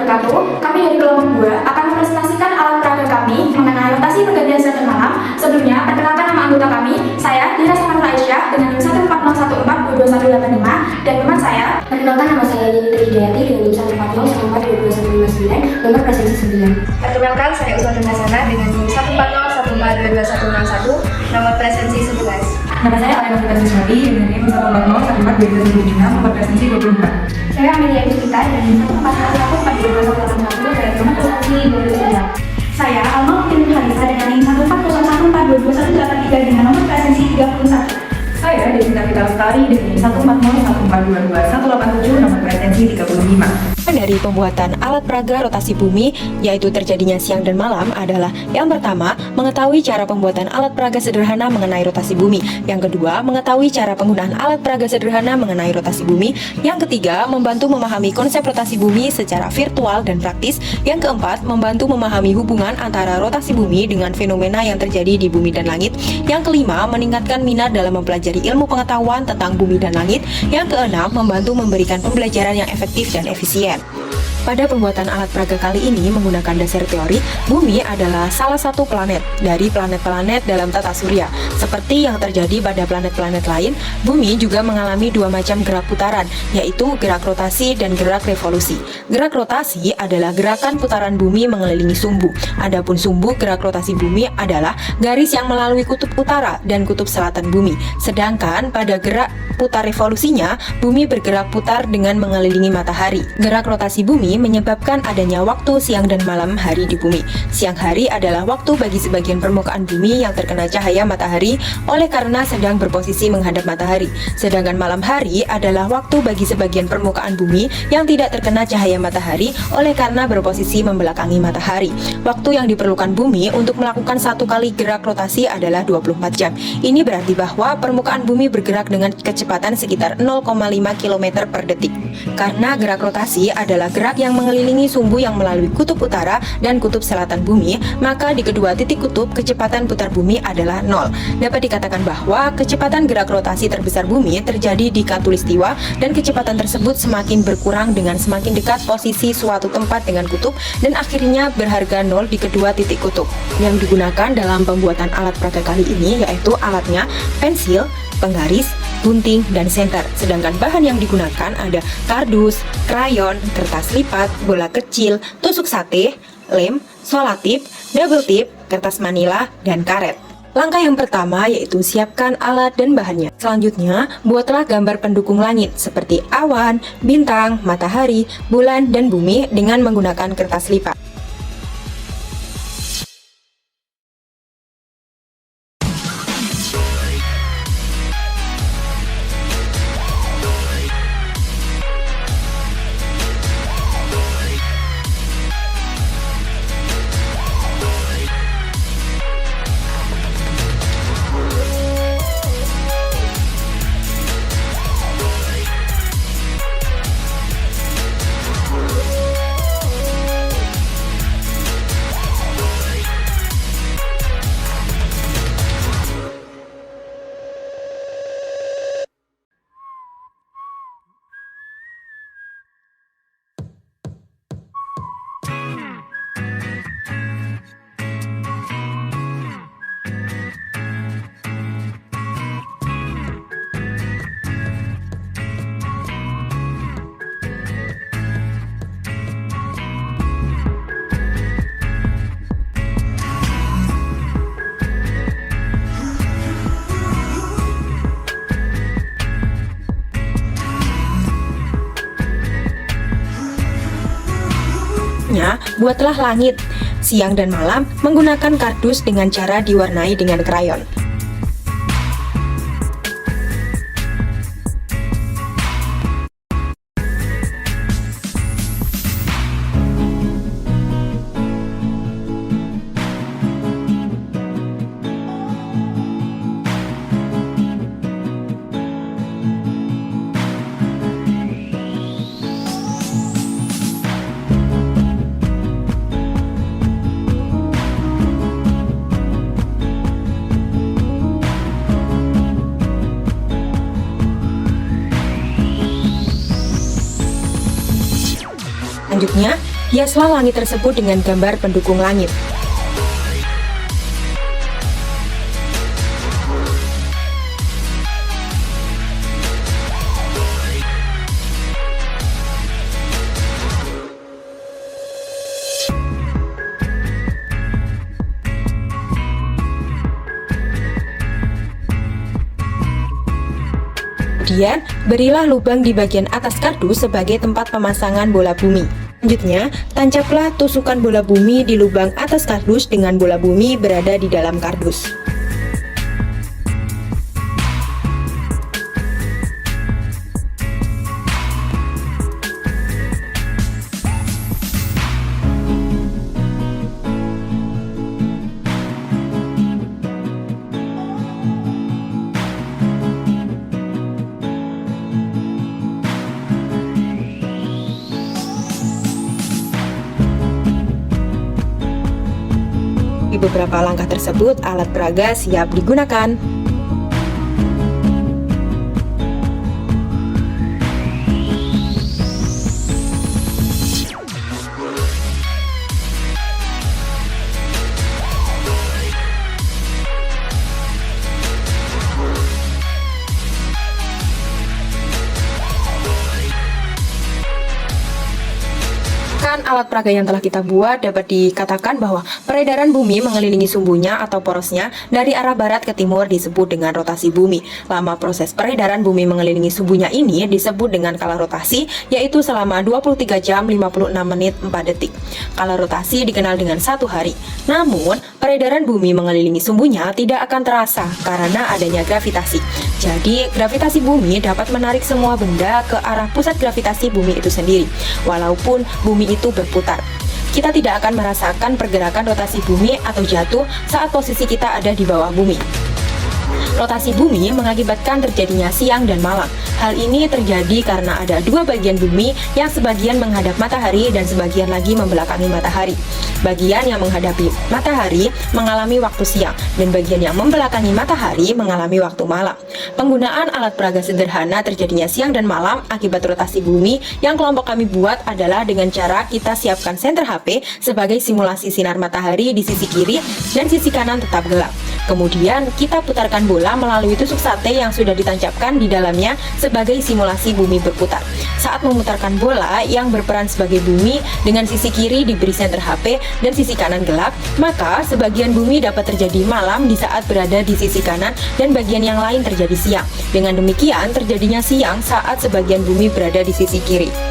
wabarakatuh. Kami dari kelompok 2 akan mempresentasikan alat peraga kami mengenai rotasi pergantian siang dan malam. Sebelumnya, perkenalkan nama anggota kami, saya Dira Samanula Aisyah dengan NIM 14014222185 dan teman saya. Perkenalkan nama saya Yeni Hidayati dengan NIM 14014222159, nomor presensi 9. Perkenalkan saya Usman Hasana dengan NIM 14014222161, nomor presensi 11. Nama saya Alena Fitri Suswati dengan NIM 140142226, nomor presensi 24. Saya Amelia Yusita dengan NIM 14014222161 dan nomor presensi 29. Saya Alma Putri Halisa dengan NIM 14014222183 dengan nomor presensi 31. Saya Desita Vita Lestari dengan NIM 14014222187, nomor presensi 35. Dari pembuatan alat peraga rotasi bumi, yaitu terjadinya siang dan malam, adalah yang pertama, mengetahui cara pembuatan alat peraga sederhana mengenai rotasi bumi. Yang kedua, mengetahui cara penggunaan alat peraga sederhana mengenai rotasi bumi. Yang ketiga, membantu memahami konsep rotasi bumi secara virtual dan praktis. Yang keempat, membantu memahami hubungan antara rotasi bumi dengan fenomena yang terjadi di bumi dan langit. Yang kelima, meningkatkan minat dalam mempelajari ilmu pengetahuan tentang bumi dan langit. Yang keenam, membantu memberikan pembelajaran yang efektif dan efisien. Pada pembuatan alat peraga kali ini menggunakan dasar teori, bumi adalah salah satu planet dari planet-planet dalam tata surya. Seperti yang terjadi pada planet-planet lain, bumi juga mengalami dua macam gerak putaran, yaitu gerak rotasi dan gerak revolusi. Gerak rotasi adalah gerakan putaran bumi mengelilingi sumbu. Adapun sumbu gerak rotasi bumi adalah garis yang melalui kutub utara dan kutub selatan bumi. Sedangkan pada gerak putar revolusinya, bumi bergerak putar dengan mengelilingi matahari. Gerak rotasi bumi menyebabkan adanya waktu siang dan malam hari di bumi. Siang hari adalah waktu bagi sebagian permukaan bumi yang terkena cahaya matahari oleh karena sedang berposisi menghadap matahari. Sedangkan malam hari adalah waktu bagi sebagian permukaan bumi yang tidak terkena cahaya matahari oleh karena berposisi membelakangi matahari. Waktu yang diperlukan bumi untuk melakukan satu kali gerak rotasi adalah 24 jam. Ini berarti bahwa permukaan bumi bergerak dengan kecepatan sekitar 0,5 km per detik. Karena gerak rotasi adalah gerak yang mengelilingi sumbu yang melalui kutub utara dan kutub selatan bumi, maka di kedua titik kutub kecepatan putar bumi adalah 0. Dapat dikatakan bahwa kecepatan gerak rotasi terbesar bumi terjadi di khatulistiwa dan kecepatan tersebut semakin berkurang dengan semakin dekat posisi suatu tempat dengan kutub dan akhirnya berharga 0 di kedua titik kutub. Yang digunakan dalam pembuatan alat peraga kali ini yaitu alatnya pensil, penggaris, gunting, dan senter. Sedangkan bahan yang digunakan ada kardus, krayon, kertas lipat, bola kecil, tusuk sate, lem, solatip, double tip, kertas manila, dan karet. Langkah yang pertama yaitu siapkan alat dan bahannya. Selanjutnya, buatlah gambar pendukung langit seperti awan, bintang, matahari, bulan, dan bumi dengan menggunakan kertas lipat. Buatlah langit siang dan malam menggunakan kardus dengan cara diwarnai dengan krayon. Selanjutnya, Hiaslah langit tersebut dengan gambar pendukung langit. Kemudian, berilah lubang di bagian atas kardus sebagai tempat pemasangan bola bumi. Selanjutnya, tancaplah tusukan bola bumi di lubang atas kardus dengan bola bumi berada di dalam kardus. Di beberapa langkah tersebut, alat peraga siap digunakan. Alat peraga yang telah kita buat dapat dikatakan bahwa peredaran bumi mengelilingi sumbunya atau porosnya dari arah barat ke timur disebut dengan rotasi bumi. Lama proses peredaran bumi mengelilingi sumbunya ini disebut dengan kala rotasi, yaitu selama 23 jam 56 menit 4 detik. Kala rotasi dikenal dengan 1 hari. Namun, peredaran bumi mengelilingi sumbunya tidak akan terasa karena adanya gravitasi. Jadi, gravitasi bumi dapat menarik semua benda ke arah pusat gravitasi bumi itu sendiri, walaupun bumi itu berputar. Kita tidak akan merasakan pergerakan rotasi bumi atau jatuh saat posisi kita ada di bawah bumi. Rotasi bumi mengakibatkan terjadinya siang dan malam. Hal ini terjadi karena ada dua bagian bumi yang sebagian menghadap matahari dan sebagian lagi membelakangi matahari. Bagian yang menghadapi matahari mengalami waktu siang dan bagian yang membelakangi matahari mengalami waktu malam. Penggunaan alat peraga sederhana terjadinya siang dan malam akibat rotasi bumi yang kelompok kami buat adalah dengan cara kita siapkan senter HP sebagai simulasi sinar matahari di sisi kiri dan sisi kanan tetap gelap. Kemudian kita putarkan bola melalui tusuk sate yang sudah ditancapkan di dalamnya sebagai simulasi bumi berputar. Saat memutarkan bola yang berperan sebagai bumi dengan sisi kiri diberi senter HP dan sisi kanan gelap, maka sebagian bumi dapat terjadi malam di saat berada di sisi kanan dan bagian yang lain terjadi siang. Dengan demikian terjadinya siang saat sebagian bumi berada di sisi kiri.